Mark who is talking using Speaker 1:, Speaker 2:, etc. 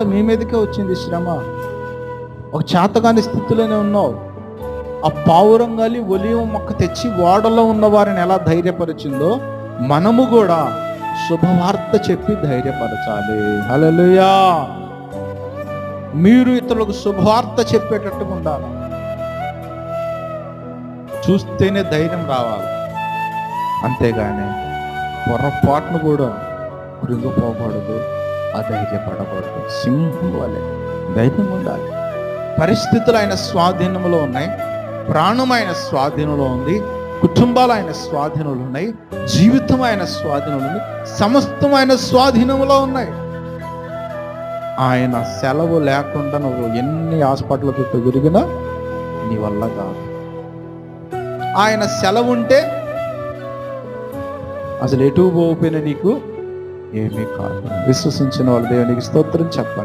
Speaker 1: నీ మీదకే వచ్చింది శ్రమ. ఒక చేతగాని స్థితిలోనే ఉన్నావు. ఆ పావురంగాలి ఒలీవ మొక్క తెచ్చి ఓడలో ఉన్న వారిని ఎలా ధైర్యపరిచిందో మనము కూడా శుభవార్త చెప్పి ధైర్యపరచాలి. హల్లెలూయా. మీరు ఇతరులకు శుభవార్త చెప్పేటట్టుగా ఉండాలి. చూస్తేనే ధైర్యం రావాలి, అంతేగాని పొరపాటును కూడా కృంగిపోకూడదు, అధైర్యపడకూడదు. సింహం వలె ధైర్యం ఉండాలి. పరిస్థితులు ఆయన స్వాధీనంలో ఉన్నాయి, ప్రాణం ఆయన స్వాధీనంలో ఉంది, కుటుంబాలు ఆయన స్వాధీనంలో ఉన్నాయి, జీవితం ఆయన స్వాధీనంలో ఉంది, సమస్తం ఆయన స్వాధీనంలో ఉన్నాయి. ఆయన సెలవు లేకుండా నువ్వు ఎన్ని హాస్పిటల్ చుట్టూ తిరిగినా నీ వల్ల కాదు. ఆయన సెలవు ఉంటే అసలు ఎటు పోయినా నీకు ఏమీ కాదు. విశ్వసించిన వాళ్ళు దేవునికి స్తోత్రం చెప్పండి.